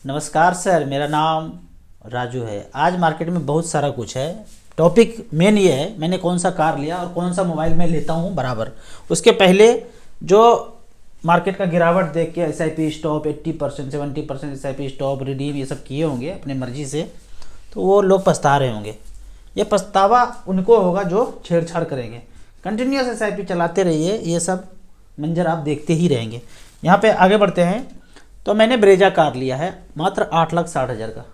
नमस्कार सर, मेरा नाम राजू है। आज मार्केट में बहुत सारा कुछ है। टॉपिक मेन ये है मैंने कौन सा कार लिया और कौन सा मोबाइल में लेता हूँ बराबर। उसके पहले जो मार्केट का गिरावट देख के SIP stop 80% 70% SIP stop redeem ये सब किए होंगे अपने मर्जी से, तो वो लोग पछता रहे होंगे। ये पछतावा उनको होगा जो छेड़छाड़ करेंगे। कंटिन्यूस एसआईपी चलाते रहिए, ये सब मंजर आप देखते ही रहेंगे। यहाँ पे आगे बढ़ते हैं। तो मैंने ब्रेजा कार लिया है मात्र 8,60,000 का।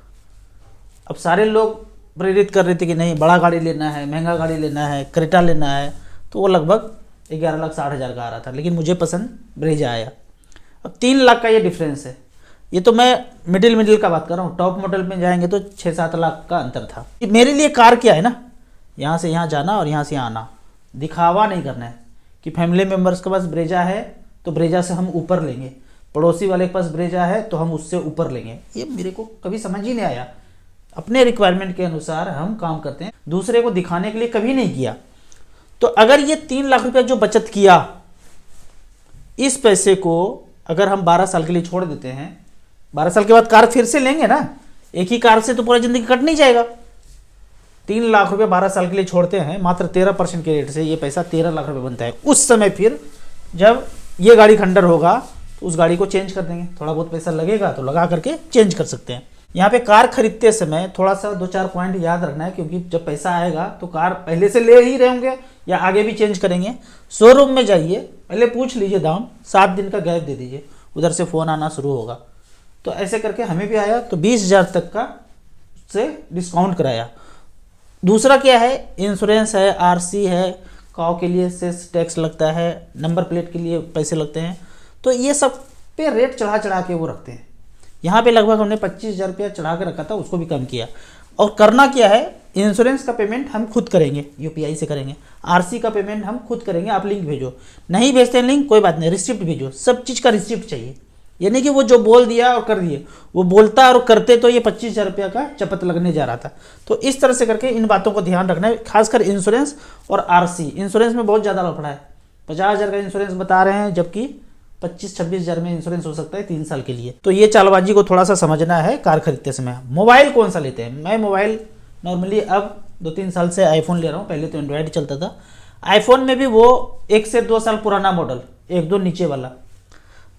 अब सारे लोग प्रेरित कर रहे थे कि नहीं बड़ा गाड़ी लेना है, महंगा गाड़ी लेना है, क्रेटा लेना है, तो वो लगभग 11,60,000 का आ रहा था, लेकिन मुझे पसंद ब्रेजा आया। अब 3 लाख का ये डिफरेंस है। ये तो मैं मिडिल का बात कर रहा हूँ। टॉप मॉडल में जाएंगे तो 6-7 लाख का अंतर था। मेरे लिए कार क्या है ना, यहाँ से यहाँ जाना और यहाँ से यहाँ आना। दिखावा नहीं करना है कि फैमिली मेम्बर्स के पास ब्रेजा है तो ब्रेजा से हम ऊपर लेंगे, पड़ोसी वाले के पास ब्रेजा है तो हम उससे ऊपर लेंगे। ये मेरे को कभी समझ ही नहीं आया। अपने रिक्वायरमेंट के अनुसार हम काम करते हैं, दूसरे को दिखाने के लिए कभी नहीं किया। तो अगर ये 3 लाख रुपया जो बचत किया, इस पैसे को अगर हम 12 साल के लिए छोड़ देते हैं, 12 साल के बाद कार फिर से लेंगे ना। एक ही कार से तो पूरा जिंदगी कट नहीं जाएगा। 3 लाख रुपये 12 साल के लिए छोड़ते हैं, मात्र 13% के रेट से ये पैसा 13 लाख रुपये बनता है। उस समय फिर जब ये गाड़ी खंडर होगा तो उस गाड़ी को चेंज कर देंगे। थोड़ा बहुत पैसा लगेगा तो लगा करके चेंज कर सकते हैं। यहाँ पे कार खरीदते समय थोड़ा सा 2-4 पॉइंट याद रखना है, क्योंकि जब पैसा आएगा तो कार पहले से ले ही रहे होंगे या आगे भी चेंज करेंगे। शोरूम में जाइए, पहले पूछ लीजिए दाम, 7 दिन का गैप दे दीजिए, उधर से फ़ोन आना शुरू होगा। तो ऐसे करके हमें भी आया तो 20,000 तक का से डिस्काउंट कराया। दूसरा क्या है, इंश्योरेंस है, आरसी है, काव के लिए सेस टैक्स लगता है, नंबर प्लेट के लिए पैसे लगते हैं। तो ये सब पे रेट चढ़ा के वो रखते हैं। यहाँ पे लगभग हमने 25,000 रुपया चढ़ा के रखा था, उसको भी कम किया। और करना क्या है, इंश्योरेंस का पेमेंट हम खुद करेंगे, यूपीआई से करेंगे। आरसी का पेमेंट हम खुद करेंगे, आप लिंक भेजो। नहीं भेजते हैं लिंक, कोई बात नहीं, रिसिप्ट भेजो। सब चीज़ का रिसिप्ट चाहिए। ये नहीं कि वो जो बोल दिया और कर दिए, वो बोलता और करते तो ये 25,000 रुपया का चपत लगने जा रहा था। तो इस तरह से करके इन बातों को ध्यान रखना है, खासकर इंश्योरेंस और आरसी। इंश्योरेंस में बहुत ज़्यादा लफड़ा है। 50,000 का इंश्योरेंस बता रहे हैं, जबकि 25-26,000 में इंश्योरेंस हो सकता है 3 साल के लिए। तो ये चालबाजी को थोड़ा सा समझना है कार खरीदते समय। मोबाइल कौन सा लेते हैं, मैं मोबाइल नॉर्मली अब 2-3 साल से आईफोन ले रहा हूँ। पहले तो एंड्रॉयड चलता था। आईफोन में भी वो 1 से 2 साल पुराना मॉडल, 1-2 नीचे वाला।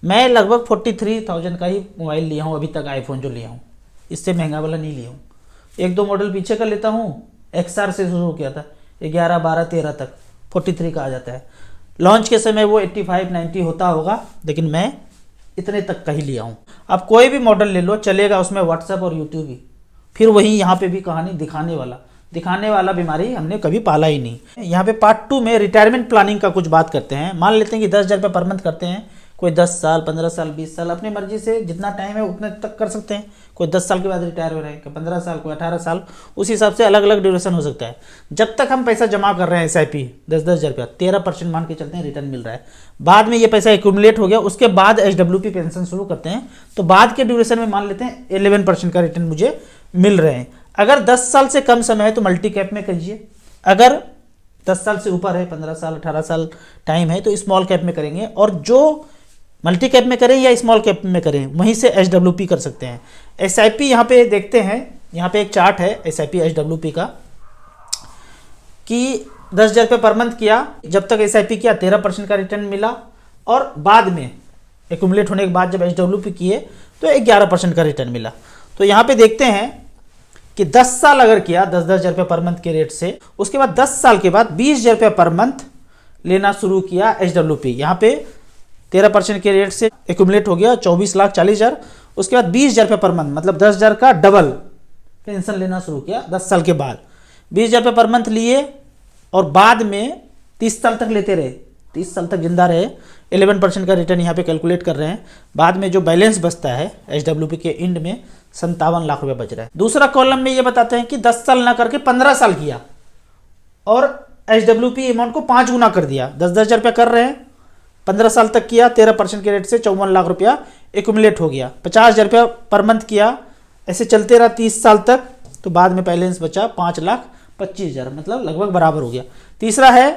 मैं लगभग 43,000 का ही मोबाइल लिया हूँ अभी तक, आईफोन जो लिया हूँ। इससे महंगा वाला नहीं लिया हूँ। 1-2 मॉडल पीछे का लेता हूँ। XR से शुरू किया था, 11, 12, 13 तक 43 का आ जाता है। लॉन्च के समय वो 85-90 होता होगा, लेकिन मैं इतने तक का ही लिया हूँ। अब कोई भी मॉडल ले लो चलेगा, उसमें व्हाट्सएप और यूट्यूब ही। फिर वही यहाँ पे भी कहानी दिखाने वाला बीमारी हमने कभी पाला ही नहीं। यहाँ पे पार्ट 2 में रिटायरमेंट प्लानिंग का कुछ बात करते हैं। मान लेते हैं कि 10,000 रुपये पर मंथ करते हैं, कोई 10 साल, 15 साल, 20 साल, अपनी मर्जी से जितना टाइम है उतने तक कर सकते हैं। कोई 10 साल के बाद रिटायर हो रहे हैं, कोई 15 साल, कोई 18 साल, उस हिसाब से अलग अलग ड्यूरेशन हो सकता है। जब तक हम पैसा जमा कर रहे हैं SIP 10,000 रुपया, 13% मान के चलते हैं रिटर्न मिल रहा है। बाद में ये पैसा एक्यूमुलेट हो गया, उसके बाद HWP पेंशन शुरू करते हैं, तो बाद के ड्यूरेशन में मान लेते हैं 11% का रिटर्न मुझे मिल रहे हैं। अगर 10 साल से कम समय है तो मल्टी कैप में करिए। अगर 10 साल से ऊपर है, 15 साल 18 साल टाइम है, तो स्मॉल कैप में करेंगे। और जो मल्टी कैप में करें या स्मॉल कैप में करें, वहीं से HWP कर सकते हैं। SIP यहाँ पे देखते हैं, यहाँ पे एक चार्ट है SIP HWP का, कि 10,000 रुपये पर मंथ किया, जब तक SIP किया 13% का रिटर्न मिला, और बाद में एक्यूमुलेट होने के बाद जब HWP किए तो 11% का रिटर्न मिला। तो यहाँ पे देखते हैं कि 10 साल अगर किया 10,000 रुपये पर मंथ के रेट से, उसके बाद 10 साल के बाद 20,000 रुपये पर मंथ लेना शुरू किया HWP। यहाँ पे 13% के रेट से एक्यूमुलेट हो गया 24,40,000। उसके बाद 20,000 रुपये पर मंथ, मतलब 10,000 का डबल पेंशन लेना शुरू किया 10 साल के बाद। 20,000 रुपये पर मंथ लिए और बाद में 30 साल तक लेते रहे, 30 साल तक जिंदा रहे। 11% का रिटर्न यहाँ पे कैलकुलेट कर रहे हैं। बाद में जो बैलेंस बचता है HWP के एंड में 57 लाख रुपये बच रहा है। दूसरा कॉलम में ये बताते हैं कि 10 साल ना करके 15 साल किया और HWP अमाउंट को 5 गुना कर दिया। 10,000 रुपये कर रहे हैं, 15 साल तक किया, 13% के रेट से 54 लाख रुपया एक्यूमुलेट हो गया। 50,000 रुपया पर मंथ किया, ऐसे चलते रहा 30 साल तक, तो बाद में बैलेंस बचा 5,25,000, मतलब लगभग बराबर हो गया। तीसरा है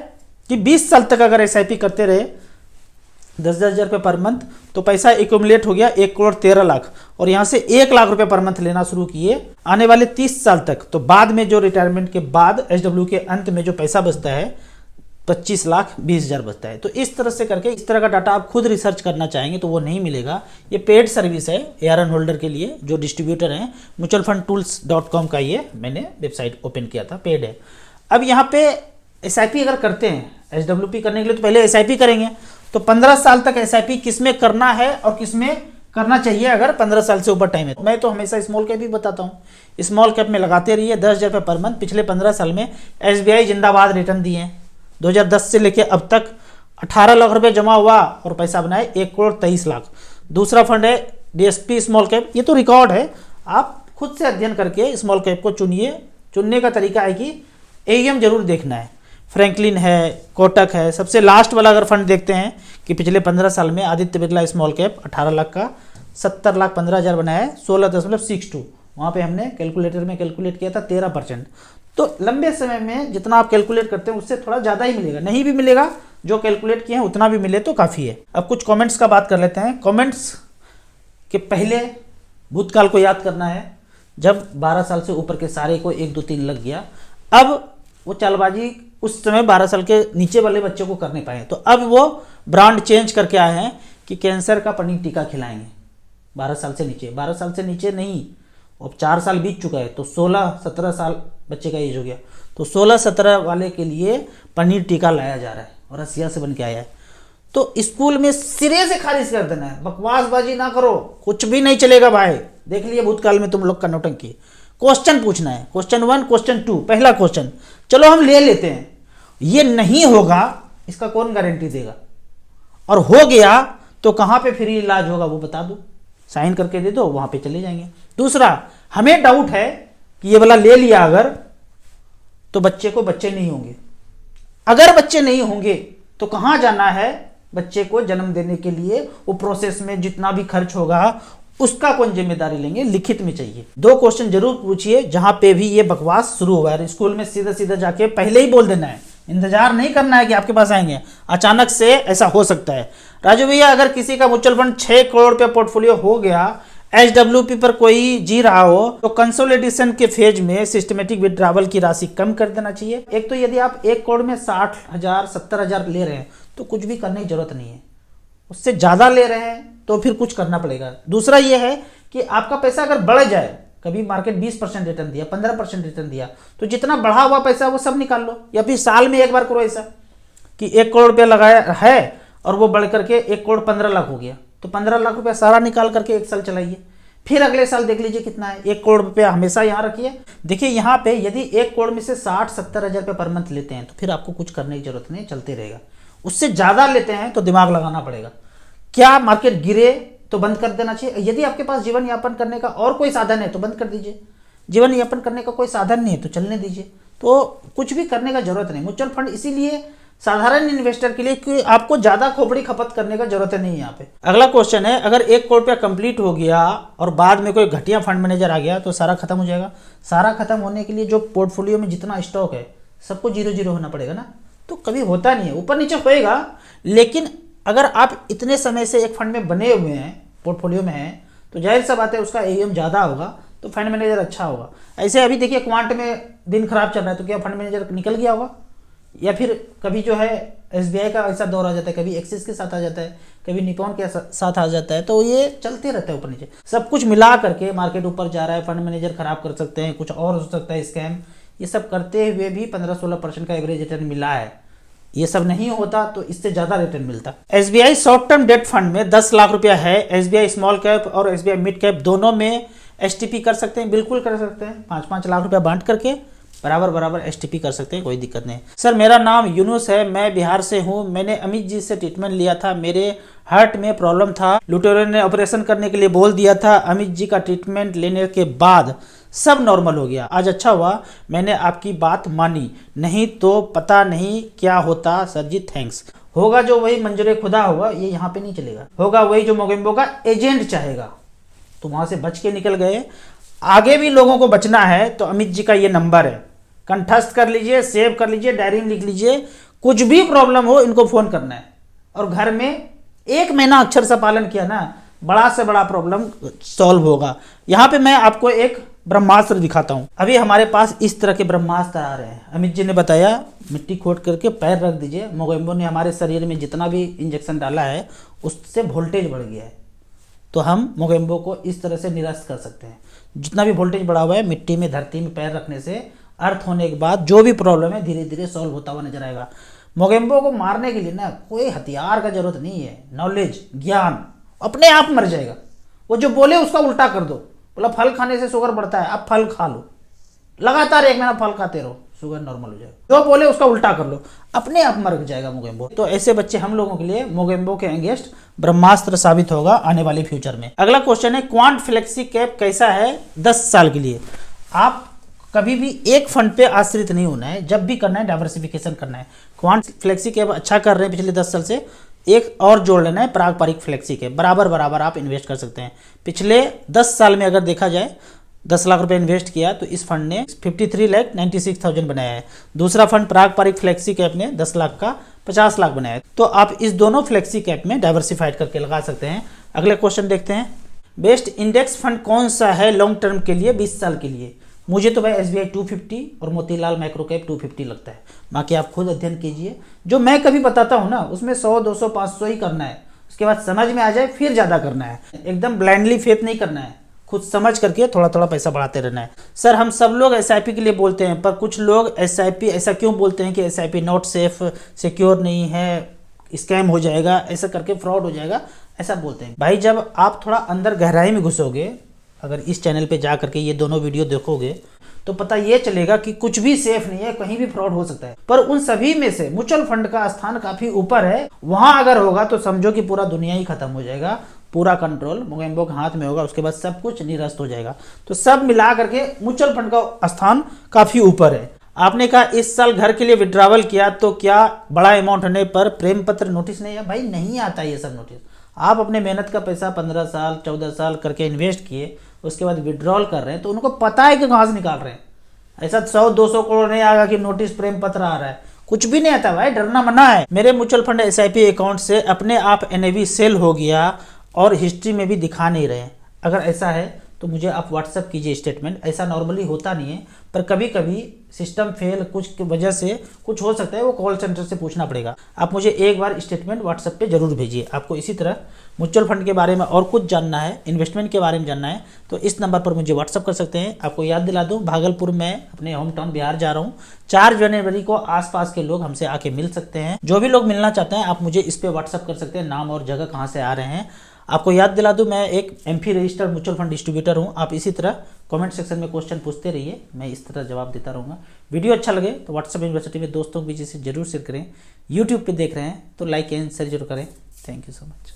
कि 20 साल तक अगर SIP करते रहे 10,000 रुपये पर मंथ, तो पैसा एक्यूमुलेट हो गया 1,13,00,000, और यहाँ से 1,00,000 रुपये पर मंथ लेना शुरू किए आने वाले 30 साल तक। तो बाद में जो रिटायरमेंट के बाद एचडब्ल्यू के अंत में जो पैसा बचता है 25,20,000 बचता है। तो इस तरह से करके, इस तरह का डाटा आप खुद रिसर्च करना चाहेंगे तो वो नहीं मिलेगा। ये पेड सर्विस है ARN होल्डर के लिए, जो डिस्ट्रीब्यूटर हैं। mutualfundtools.com का ये मैंने वेबसाइट ओपन किया था, पेड है। अब यहाँ पे SIP अगर करते हैं HWP करने के लिए, तो पहले SIP करेंगे। तो 15 साल तक SIP किस में करना है और किस में करना चाहिए अगर 15 साल से ऊपर टाइम है। मैं तो हमेशा स्मॉल कैप ही बताता हूँ। स्मॉल कैप में लगाते रहिए 10,000 रुपये पर मंथ। पिछले 15 साल में SBI जिंदाबाद रिटर्न दिए हैं। 2010 से लेके अब तक 18 लाख रुपए जमा हुआ और पैसा बनाए 1,23,00,000। दूसरा फंड है DSP स्मॉल कैप। ये तो रिकॉर्ड है, आप खुद से अध्ययन करके स्मॉल कैप को चुनिए। चुनने का तरीका है कि AUM जरूर देखना है। फ्रैंकलिन है, कोटक है। सबसे लास्ट वाला अगर फंड देखते हैं कि पिछले 15 साल में आदित्य बिरला स्मॉल कैप 18 लाख का 70,15,000 बनाया है, 16.62। वहाँ पे हमने कैलकुलेटर में कैलकुलेट किया था 13%। तो लंबे समय में जितना आप कैलकुलेट करते हैं उससे थोड़ा ज़्यादा ही मिलेगा। नहीं भी मिलेगा, जो कैलकुलेट किए हैं उतना भी मिले तो काफ़ी है। अब कुछ कमेंट्स का बात कर लेते हैं। कमेंट्स के पहले भूतकाल को याद करना है, जब 12 साल से ऊपर के सारे को 1 2 3 लग गया। अब वो चालबाजी उस समय 12 साल के नीचे वाले बच्चों को करने पाए, तो अब वो ब्रांड चेंज करके आए हैं कि कैंसर का पनीर टीका खिलाएंगे 12 साल से नीचे। 12 साल से नीचे नहीं, अब 4 साल बीत चुका है, तो 16-17 साल बच्चे का एज हो गया। तो 16-17 वाले के लिए पनीर टीका लाया जा रहा है और रसिया से बन के आया है। तो स्कूल में सिरे से खारिज कर देना है, बकवासबाजी ना करो, कुछ भी नहीं चलेगा भाई। देख लिए भूतकाल में तुम लोग का नौटंकी। क्वेश्चन पूछना है, क्वेश्चन 1 क्वेश्चन 2। पहला क्वेश्चन चलो हम ले लेते हैं, ये नहीं होगा इसका कौन गारंटी देगा, और हो गया तो कहाँ पे फ्री इलाज होगा वो बता दो, साइन करके दे दो, वहां पे चले जाएंगे। दूसरा, हमें डाउट है कि ये वाला ले लिया अगर, तो बच्चे को बच्चे नहीं होंगे। अगर बच्चे नहीं होंगे तो कहाँ जाना है बच्चे को जन्म देने के लिए, वो प्रोसेस में जितना भी खर्च होगा उसका कौन जिम्मेदारी लेंगे, लिखित में चाहिए। 2 क्वेश्चन जरूर पूछिए जहां पे भी ये बकवास शुरू हुआ है। स्कूल में सीधा सीधा जाके पहले ही बोल देना है, इंतजार नहीं करना है कि आपके पास आएंगे, अचानक से ऐसा हो सकता है। राजू भैया, अगर किसी का म्यूचुअल फंड 6 करोड़ रुपया पोर्टफोलियो हो गया, HWP पर कोई जी रहा हो, तो कंसोलिडेशन के फेज में सिस्टमेटिक विड्रॉवल की राशि कम कर देना चाहिए। एक तो यदि आप 1 करोड़ में 60,000 70,000 ले रहे हैं तो कुछ भी करने की जरूरत नहीं है। उससे ज़्यादा ले रहे हैं तो फिर कुछ करना पड़ेगा। दूसरा ये है कि आपका पैसा अगर बढ़ जाए, कभी मार्केट 20% रिटर्न दिया, 15% रिटर्न दिया, तो जितना बढ़ा हुआ पैसा वो सब निकाल लो, या फिर साल में एक बार करो ऐसा कि 1 करोड़ रुपया लगाया है और वो बढ़ करके 1,15,00,000 हो गया, तो 15 लाख रुपया सारा निकाल करके 1 साल चलाइए, फिर अगले साल देख लीजिए कितना है। 1 करोड़ रुपया हमेशा यहाँ रखिए। देखिए यहाँ पे यदि 1 करोड़ में से 60-70 हज़ार रुपये पर मंथ लेते हैं तो फिर आपको कुछ करने की जरूरत नहीं, चलते रहेगा। उससे ज़्यादा लेते हैं तो दिमाग लगाना पड़ेगा। क्या मार्केट गिरे तो बंद कर देना चाहिए। यदि आपके पास जीवन यापन करने का और कोई साधन है तो बंद कर दीजिए। जीवन यापन करने का कोई साधन नहीं है तो चलने दीजिए। तो कुछ भी करने का जरूरत नहीं। म्यूचुअल फंड इसीलिए साधारण इन्वेस्टर के लिए कि आपको ज्यादा खोपड़ी खपत करने का जरूरत नहीं है यहाँ पे। अगला क्वेश्चन है, अगर 1 करोड़ रुपया कंप्लीट हो गया और बाद में कोई घटिया फंड मैनेजर आ गया तो सारा खत्म हो जाएगा। सारा खत्म होने के लिए जो पोर्टफोलियो में जितना स्टॉक है सबको 0-0 होना पड़ेगा ना, तो कभी होता नहीं है, ऊपर नीचे होएगा। लेकिन अगर आप इतने समय से एक फंड में बने हुए हैं, पोर्टफोलियो में हैं, तो जाहिर सा बात है उसका AUM ज़्यादा होगा तो फंड मैनेजर अच्छा होगा। ऐसे अभी देखिए क्वांट में दिन खराब चल रहा है तो क्या फंड मैनेजर निकल गया होगा, या फिर कभी जो है SBI का ऐसा दौर आ जाता है, कभी एक्सिस के साथ आ जाता है, कभी निपॉन के साथ आ जाता है, तो ये चलते रहता है ऊपर नीचे। सब कुछ मिला करके मार्केट ऊपर जा रहा है, फंड मैनेजर खराब कर सकते हैं, कुछ और हो सकता है स्कैम, ये सब करते हुए भी 15-16% का एवरेज रिटर्न मिला है। ये सब नहीं होता तो इससे ज्यादा रिटर्न मिलता। SBI short term debt fund में 10 लाख रुपया है। SBI स्मॉल कैप और SBI मिड कैप दोनों में STP कर सकते हैं, बिल्कुल कर सकते हैं। 5-5 लाख रुपया बांट करके बराबर STP कर सकते हैं, कोई दिक्कत नहीं। सर मेरा नाम यूनुस है, मैं बिहार से हूँ। मैंने अमित जी से ट्रीटमेंट लिया था, मेरे हार्ट में प्रॉब्लम था, लुटेरो ने ऑपरेशन करने के लिए बोल दिया था। अमित जी का ट्रीटमेंट लेने के बाद सब नॉर्मल हो गया। आज अच्छा हुआ मैंने आपकी बात मानी, नहीं तो पता नहीं क्या होता। सर जी थैंक्स। होगा जो वही मंजूर खुदा होगा, ये यहाँ पे नहीं चलेगा। होगा वही जो मोगेम्बो का एजेंट चाहेगा। तो वहां से बच के निकल गए। आगे भी लोगों को बचना है तो अमित जी का ये नंबर है, कंठस्थ कर लीजिए, सेव कर लीजिए, डायरी में लिख लीजिए। कुछ भी प्रॉब्लम हो इनको फोन करना है और घर में 1 महीना अक्षर से पालन किया ना, बड़ा से बड़ा प्रॉब्लम सॉल्व होगा। यहाँ पे मैं आपको एक ब्रह्मास्त्र दिखाता हूँ। अभी हमारे पास इस तरह के ब्रह्मास्त्र आ रहे हैं। अमित जी ने बताया मिट्टी खोद करके पैर रख दीजिए। मोगेम्बो ने हमारे शरीर में जितना भी इंजेक्शन डाला है उससे वोल्टेज बढ़ गया है, तो हम मोगेम्बो को इस तरह से निरस्त कर सकते हैं। जितना भी वोल्टेज बढ़ा हुआ है, मिट्टी में धरती में पैर रखने से अर्थ होने के बाद जो भी प्रॉब्लम है धीरे धीरे सॉल्व होता हुआ नजर आएगा। मोगेम्बो को मारने के लिए ना कोई हथियार का जरूरत नहीं है, नॉलेज, ज्ञान, अपने आप मर जाएगा। वो जो बोले उसका उल्टा कर दो। बोला फल खाने से शुगर बढ़ता है, अब फल खा लो, लगातार 1 महीना फल खाते रहो, शुगर नॉर्मल हो जाएगा। जो बोले उसका उल्टा कर लो, अपने आप मर जाएगा मोगेम्बो। तो ऐसे बच्चे हम लोगों के लिए मोगेम्बो के अगेंस्ट ब्रह्मास्त्र साबित होगा आने वाले फ्यूचर में। अगला क्वेश्चन है क्वांट फ्लेक्सी कैप कैसा है 10 साल के लिए। आप कभी भी एक फंड पे आश्रित नहीं होना है, जब भी करना है डाइवर्सिफिकेशन करना है। क्वांट फ्लेक्सी कैप अच्छा कर रहे हैं पिछले 10 साल से, एक और जोड़ लेना है पारंपरिक फ्लेक्सी कैप, बराबर बराबर आप इन्वेस्ट कर सकते हैं। पिछले 10 साल में अगर देखा जाए 10 लाख रुपए इन्वेस्ट किया तो इस फंड ने 53,96,000 बनाया है। दूसरा फंड पारंपरिक फ्लेक्सी कैप ने 10 लाख का 50 लाख बनाया है। तो आप इस दोनों फ्लेक्सी कैप में डाइवर्सिफाइड करके लगा सकते हैं। अगले क्वेश्चन देखते हैं, बेस्ट इंडेक्स फंड कौन सा है लॉन्ग टर्म के लिए 20 साल के लिए। मुझे तो भाई SBI 250 और मोतीलाल माइक्रो कैप 250 लगता है। बाकी आप खुद अध्ययन कीजिए। जो मैं कभी बताता हूँ ना उसमें 100, 200, 500 ही करना है, उसके बाद समझ में आ जाए फिर ज़्यादा करना है। एकदम ब्लाइंडली फेथ नहीं करना है, खुद समझ करके थोड़ा थोड़ा पैसा बढ़ाते रहना है। सर हम सब लोग SIP के लिए बोलते हैं, पर कुछ लोग SIP ऐसा क्यों बोलते हैं कि SIP नॉट सेफ, सिक्योर नहीं है, स्कैम हो जाएगा, ऐसा करके फ्रॉड हो जाएगा, ऐसा बोलते हैं। भाई जब आप थोड़ा अंदर गहराई में घुसोगे, अगर इस चैनल पे जा करके ये दोनों वीडियो देखोगे तो पता ये चलेगा कि कुछ भी सेफ नहीं है, कहीं भी फ्रॉड हो सकता है। पर उन सभी में से म्यूचुअल फंड का स्थान काफी ऊपर है। वहां अगर होगा तो समझो कि पूरा दुनिया ही खत्म हो जाएगा, पूरा कंट्रोल मोगेम्बो के हाथ में होगा, उसके बाद सब कुछ निरस्त हो जाएगा। तो सब मिला करके म्यूचुअल फंड का स्थान काफी ऊपर है। आपने कहा इस साल घर के लिए विड्रावल किया तो क्या बड़ा अमाउंट होने पर प्रेम पत्र नोटिस नहीं है? भाई नहीं आता ये सब नोटिस। आप अपने मेहनत का पैसा 15 साल 14 साल करके इन्वेस्ट किए, उसके बाद विड्रॉल कर रहे हैं तो उनको पता है कि कहाँ से निकाल रहे हैं। ऐसा 100-200 करोड़ नहीं आएगा कि नोटिस प्रेम पत्र आ रहा है, कुछ भी नहीं आता भाई, डरना मना है। मेरे म्यूचुअल फंड SIP अकाउंट से अपने आप NAV सेल हो गया और हिस्ट्री में भी दिखा नहीं रहे। अगर ऐसा है तो मुझे आप व्हाट्सअप कीजिए स्टेटमेंट। ऐसा नॉर्मली होता नहीं है, पर कभी कभी सिस्टम फेल कुछ की वजह से कुछ हो सकता है, वो कॉल सेंटर से पूछना पड़ेगा। आप मुझे एक बार स्टेटमेंट व्हाट्सएप पे जरूर भेजिए। आपको इसी तरह म्यूचुअल फंड के बारे में और कुछ जानना है, इन्वेस्टमेंट के बारे में जानना है तो इस नंबर पर मुझे व्हाट्सअप कर सकते हैं। आपको याद दिला दूँ, भागलपुर में अपने होम टाउन बिहार जा रहा हूँ। 4 जनवरी को आसपास के लोग हमसे आके मिल सकते हैं। जो भी लोग मिलना चाहते हैं आप मुझे इस पर व्हाट्सअप कर सकते हैं, नाम और जगह कहाँ से आ रहे हैं। आपको याद दिला दूं, मैं एक MP registered mutual fund distributor हूं। आप इसी तरह कमेंट सेक्शन में क्वेश्चन पूछते रहिए, मैं इस तरह जवाब देता रहूंगा। वीडियो अच्छा लगे तो व्हाट्सएप यूनिवर्सिटी में दोस्तों के बीच से जरूर शेयर करें। यूट्यूब पे देख रहे हैं तो लाइक एंड शेयर जरूर करें। Thank you so much.